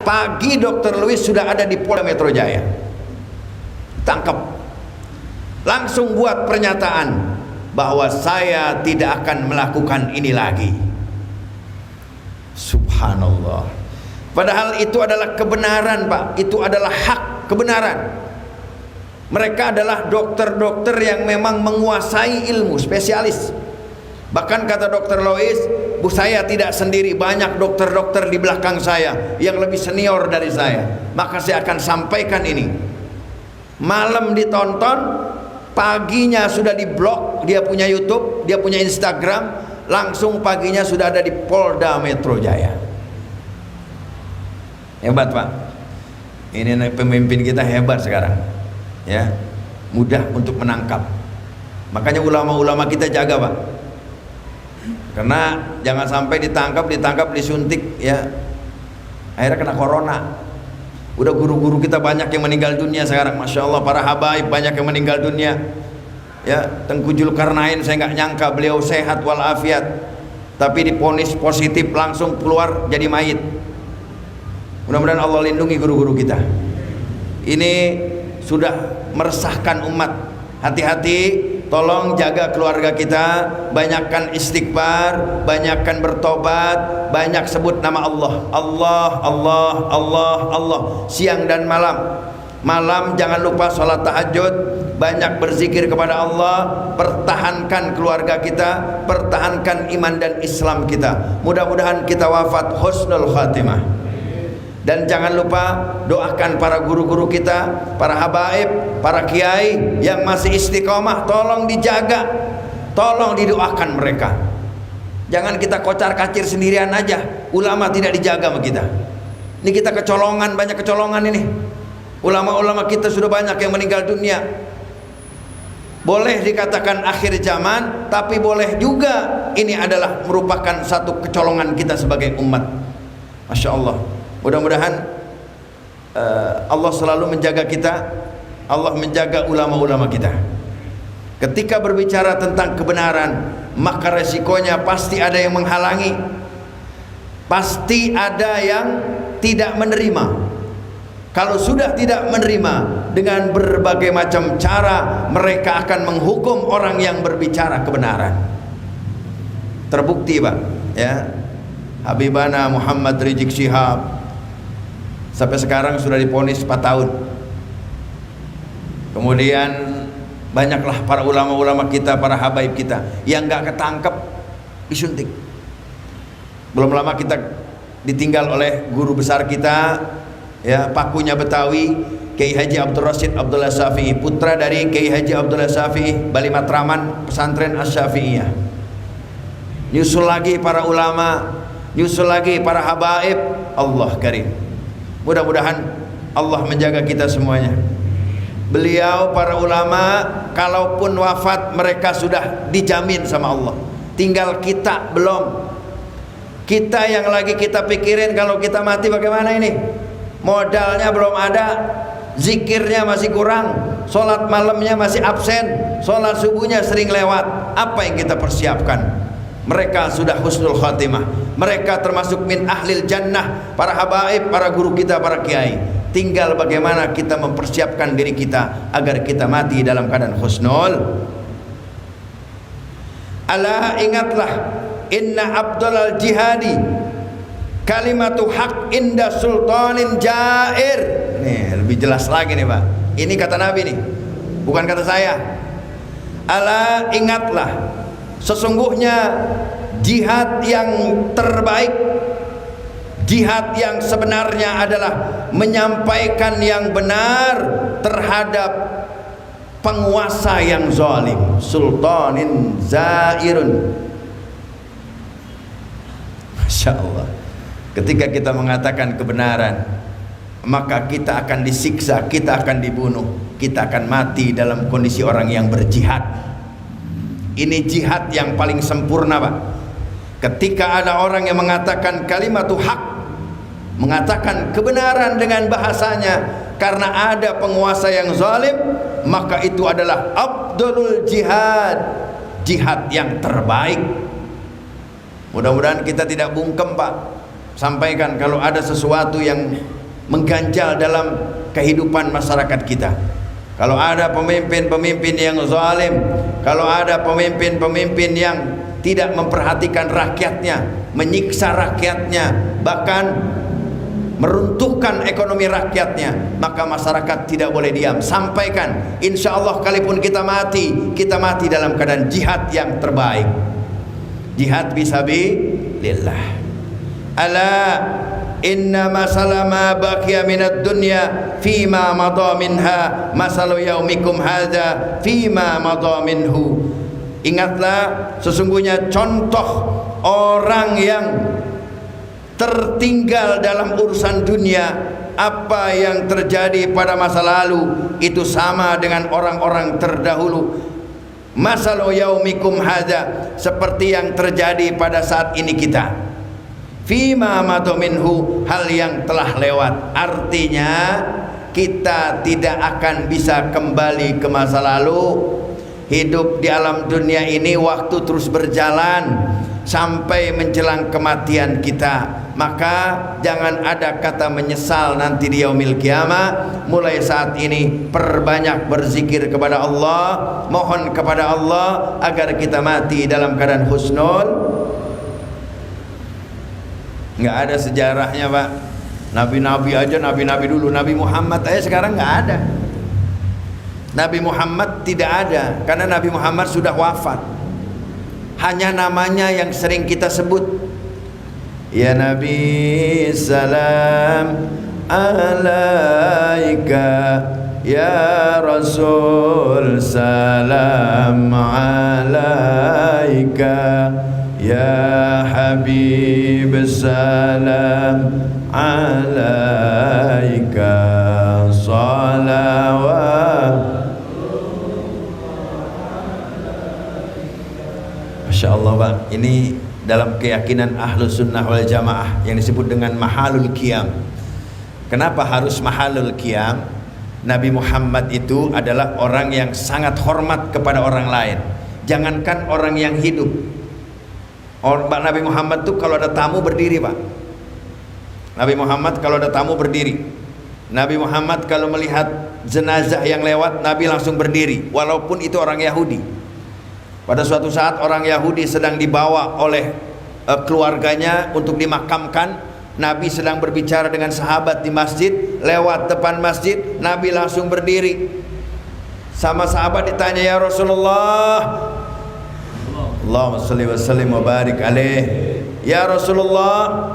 Pagi Dr. Louis sudah ada di Polda Metro Jaya, tangkap, langsung buat pernyataan bahwa saya tidak akan melakukan ini lagi. Subhanallah. Padahal itu adalah kebenaran, Pak. Itu adalah hak, kebenaran. Mereka adalah dokter-dokter yang memang menguasai ilmu, spesialis. Bahkan kata Dr. Lois, Bu, saya tidak sendiri, banyak dokter-dokter di belakang saya yang lebih senior dari saya. Maka saya akan sampaikan ini. Malam ditonton, paginya sudah di blog, dia punya YouTube, dia punya Instagram, langsung paginya sudah ada di Polda Metro Jaya. Hebat, Pak. Ini pemimpin kita hebat sekarang, ya, mudah untuk menangkap. Makanya ulama-ulama kita jaga, Pak. Karena jangan sampai ditangkap disuntik, ya, akhirnya kena corona. Udah guru-guru kita banyak yang meninggal dunia sekarang, masya Allah. Para habaib banyak yang meninggal dunia, ya. Tengku Zulkarnain saya nggak nyangka beliau sehat walafiat, tapi diponis positif langsung keluar jadi mayit. Mudah-mudahan Allah lindungi guru-guru kita. Ini sudah meresahkan umat. Hati-hati, tolong jaga keluarga kita, banyakkan istighfar, banyakkan bertobat, banyak sebut nama Allah. Allah, Allah, Allah, Allah, siang dan malam. Malam jangan lupa sholat tahajud, banyak berzikir kepada Allah. Pertahankan keluarga kita, pertahankan iman dan Islam kita. Mudah-mudahan kita wafat husnul khatimah. Dan jangan lupa doakan para guru-guru kita, para habaib, para kiai yang masih istiqomah, tolong dijaga, tolong didoakan mereka. Jangan kita kocar-kacir sendirian aja, ulama tidak dijaga sama kita. Ini kita kecolongan, banyak kecolongan ini. Ulama-ulama kita sudah banyak yang meninggal dunia. Boleh dikatakan akhir zaman, tapi boleh juga ini adalah merupakan satu kecolongan kita sebagai umat. Masya Allah. Mudah-mudahan Allah selalu menjaga kita, Allah menjaga ulama-ulama kita. Ketika berbicara tentang kebenaran, maka resikonya pasti ada yang menghalangi, pasti ada yang tidak menerima. Kalau sudah tidak menerima, dengan berbagai macam cara mereka akan menghukum orang yang berbicara kebenaran. Terbukti, Pak, ya, Habibana Muhammad Rizik Syihab sampai sekarang sudah divonis 4 tahun. Kemudian banyaklah para ulama-ulama kita, para habaib kita yang nggak ketangkep disuntik. Belum lama kita ditinggal oleh guru besar kita, ya, pakunya Betawi, Kiai Haji Abdul Rasyid Abdullah Syafi'i, putra dari Kiai Haji Abdullah Syafi'i, Bali Matraman, pesantren Asy-Syafi'iyah. Nyusul lagi para ulama, nyusul lagi para habaib. Allah karim. Mudah-mudahan Allah menjaga kita semuanya. Beliau para ulama kalaupun wafat mereka sudah dijamin sama Allah. Tinggal kita belum. Kita yang lagi kita pikirin kalau kita mati bagaimana ini? Modalnya belum ada, zikirnya masih kurang, sholat malamnya masih absen, sholat subuhnya sering lewat. Apa yang kita persiapkan? Mereka sudah husnul khatimah, mereka termasuk min ahlil jannah, para habaib, para guru kita, para kiai. Tinggal bagaimana kita mempersiapkan diri kita agar kita mati dalam keadaan husnul. Ala, ingatlah, inna abdul jihadi kalimatu haq inda sultanin jair. Nih lebih jelas lagi nih, Pak. Ini kata Nabi nih, bukan kata saya. Ala, ingatlah, sesungguhnya jihad yang terbaik, jihad yang sebenarnya adalah menyampaikan yang benar terhadap penguasa yang zalim, sultanin zairun. Masya Allah. Ketika kita mengatakan kebenaran, maka kita akan disiksa, kita akan dibunuh, kita akan mati dalam kondisi orang yang berjihad. Ini jihad yang paling sempurna, Pak. Ketika ada orang yang mengatakan kalimatu haq, mengatakan kebenaran dengan bahasanya, karena ada penguasa yang zalim, maka itu adalah afdalul jihad, jihad yang terbaik. Mudah-mudahan kita tidak bungkem, Pak. Sampaikan kalau ada sesuatu yang mengganjal dalam kehidupan masyarakat kita. Kalau ada pemimpin-pemimpin yang zalim, kalau ada pemimpin-pemimpin yang tidak memperhatikan rakyatnya, menyiksa rakyatnya, bahkan meruntuhkan ekonomi rakyatnya, maka masyarakat tidak boleh diam. Sampaikan, insya Allah kalaupun kita mati dalam keadaan jihad yang terbaik, jihad fisabilillah. Ala inna masala ma baqiya minad dunya fima madha minha masalu yaumikum hadza fima madha minhu. Ingatlah, sesungguhnya contoh orang yang tertinggal dalam urusan dunia, apa yang terjadi pada masa lalu itu sama dengan orang-orang terdahulu. Masalu yaumikum hadza, seperti yang terjadi pada saat ini kita. Fima madha minhu, hal yang telah lewat. Artinya kita tidak akan bisa kembali ke masa lalu. Hidup di alam dunia ini waktu terus berjalan sampai menjelang kematian kita. Maka jangan ada kata menyesal nanti di yaumil kiamah. Mulai saat ini perbanyak berzikir kepada Allah, mohon kepada Allah agar kita mati dalam keadaan husnul. Nggak ada sejarahnya, Pak. Nabi-nabi aja, nabi-nabi dulu, Nabi Muhammad aja sekarang nggak ada. Nabi Muhammad tidak ada karena Nabi Muhammad sudah wafat. Hanya namanya yang sering kita sebut. Ya Nabi salam alaika, ya Rasul salam alaika, ya Habib salam alaika, salawat. Masya Allah, Pak, ini dalam keyakinan Ahlus Sunnah wal Jamaah yang disebut dengan mahalul qiyam. Kenapa harus mahalul qiyam? Nabi Muhammad itu adalah orang yang sangat hormat kepada orang lain. Jangankan orang yang hidup, Nabi Muhammad itu kalau ada tamu berdiri, Pak. Nabi Muhammad kalau ada tamu berdiri. Nabi Muhammad kalau melihat jenazah yang lewat, Nabi langsung berdiri, walaupun itu orang Yahudi. Pada suatu saat orang Yahudi sedang dibawa oleh keluarganya untuk dimakamkan. Nabi sedang berbicara dengan sahabat di masjid, lewat depan masjid, Nabi langsung berdiri. Sama sahabat ditanya, ya Rasulullah, Allahumma sholli wa sallim wa barik alaih, ya Rasulullah,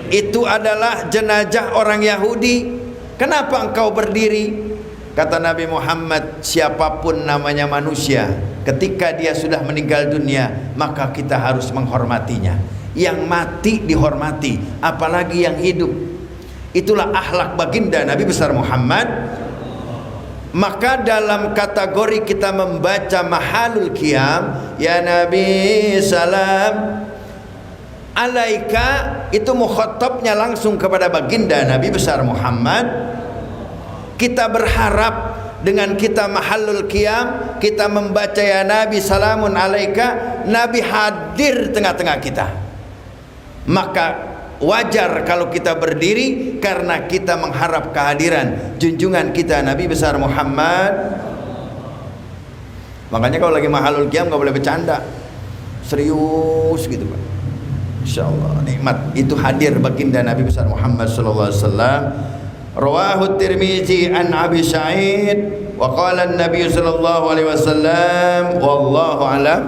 itu adalah jenazah orang Yahudi, kenapa engkau berdiri? Kata Nabi Muhammad, siapapun namanya manusia, ketika dia sudah meninggal dunia, maka kita harus menghormatinya. Yang mati dihormati, apalagi yang hidup. Itulah akhlak baginda Nabi besar Muhammad. Maka dalam kategori kita membaca mahalul qiyam, ya Nabi salam alaika, itu mukhatabnya langsung kepada baginda Nabi besar Muhammad. Kita berharap dengan kita mahalul qiyam, kita membaca ya Nabi salamun alaika, Nabi hadir tengah-tengah kita. Maka wajar kalau kita berdiri karena kita mengharap kehadiran junjungan kita Nabi besar Muhammad. Makanya kalau lagi mahalul qiyam nggak boleh bercanda, serius gitu, Pak. Insyaallah nikmat itu hadir baginda Nabi besar Muhammad sallallahu alaihi wasallam. Rawahu Tirmizi an Abi Sa'id wa qala an-nabiy sallallahu alaihi wasallam wallahu a'lam.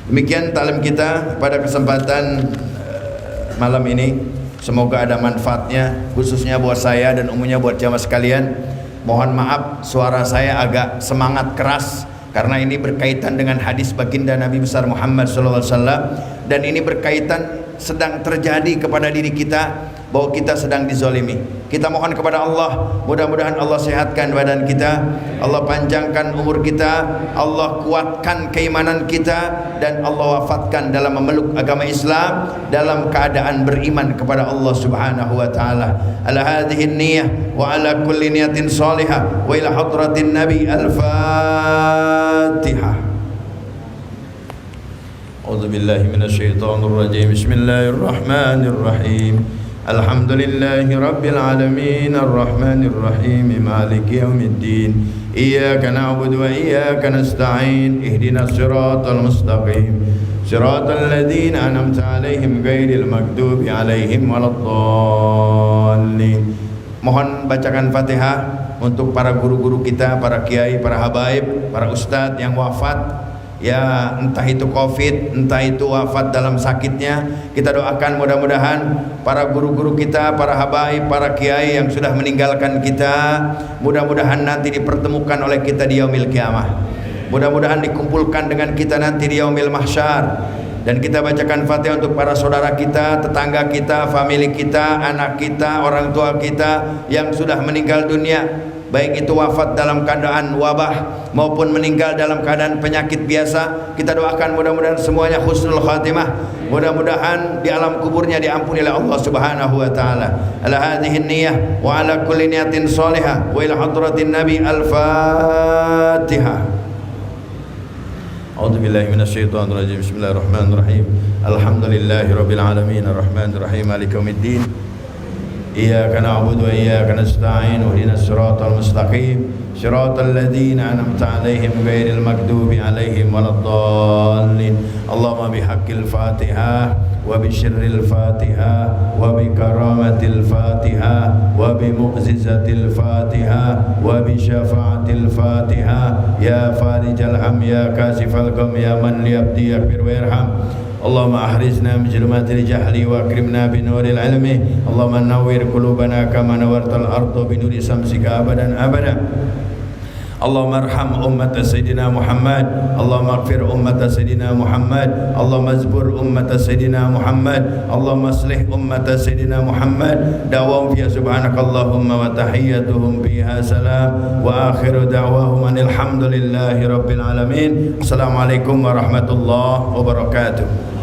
Demikian taklim kita pada kesempatan malam ini. Semoga ada manfaatnya, khususnya buat saya dan umumnya buat jamaah sekalian. Mohon maaf suara saya agak semangat keras karena ini berkaitan dengan hadis baginda Nabi besar Muhammad sallallahu alaihi wasallam, dan ini berkaitan sedang terjadi kepada diri kita, bahwa kita sedang dizalimi. Kita mohon kepada Allah, mudah-mudahan Allah sehatkan badan kita, Allah panjangkan umur kita, Allah kuatkan keimanan kita, dan Allah wafatkan dalam memeluk agama Islam dalam keadaan beriman kepada Allah Subhanahu wa taala. Ala hadhihi niyyah wa ala kulli niyatin salihah wa ila hadratin Nabi. Al-Fatihah. A'udzu billahi minasyaitonir rajim. Bismillahirrahmanirrahim. Alhamdulillahi Rabbil Alamin Ar-Rahmanir Rahim Maliki Yawmiddin Iyyaka na'budu wa iyyaka nasta'in Ihdinas siratal mustaqim Siratal ladzina an'amta 'alaihim ghairil maghdubi 'alaihim waladdallin. Mohon bacakan Fatihah untuk para guru-guru kita, para kiai, para habaib, para ustadz yang wafat. Ya, entah itu COVID, entah itu wafat dalam sakitnya, kita doakan mudah-mudahan para guru-guru kita, para habaib, para kiai yang sudah meninggalkan kita, mudah-mudahan nanti dipertemukan oleh kita di yaumil kiamah. Mudah-mudahan dikumpulkan dengan kita nanti di yaumil mahsyar. Dan kita bacakan Fatihah untuk para saudara kita, tetangga kita, famili kita, anak kita, orang tua kita yang sudah meninggal dunia, baik itu wafat dalam keadaan wabah maupun meninggal dalam keadaan penyakit biasa. Kita doakan mudah-mudahan semuanya husnul khatimah, mudah-mudahan di alam kuburnya diampuni oleh Allah Subhanahu wa taala. Ala hadhihi niyyah wa ala kulli niyatin shalihah wa ila hadratin nabi al-Fatihah. A'udzu billahi minasyaitonir rajim. Bismillahirrahmanirrahim. Alhamdulillahi rabbil alamin arrahmanir rahim maliki yaumiddin. Iyyaka na'budu wa iyyaka nasta'in ihdinas siratal mustaqim siratal ladzina an'amta 'alaihim ghairil maghdubi 'alaihim waladdallin. Allahumma bihaqqil Fatihah wa bi syirril Fatihah wa bi karamatil Fatihah wa bi mu'jizatil Fatihah wa bi syafa'atil Fatihah ya farijal ham ya kasifal gham ya man li abdi yaghfir warham. Allahumma ahrizna min zulumatil jahli wa akrimna bi nuril ilmi. Allahumma nawwir qulubana kama nawwartal arda bi nuri samsika abadan abada. Allahumma arham ummat Sayyidina Muhammad. Allahumma ighfir ummat Sayyidina Muhammad. Allahumma azbur ummat Sayyidina Muhammad. Allahumma aslih ummat Sayyidina Muhammad. Dawam fiya subhanakallahumma wa tahiyyatuhum fiha salam wa akhiru da'wahum alhamdulillahi rabbil alamin. Assalamualaikum warahmatullahi wabarakatuh.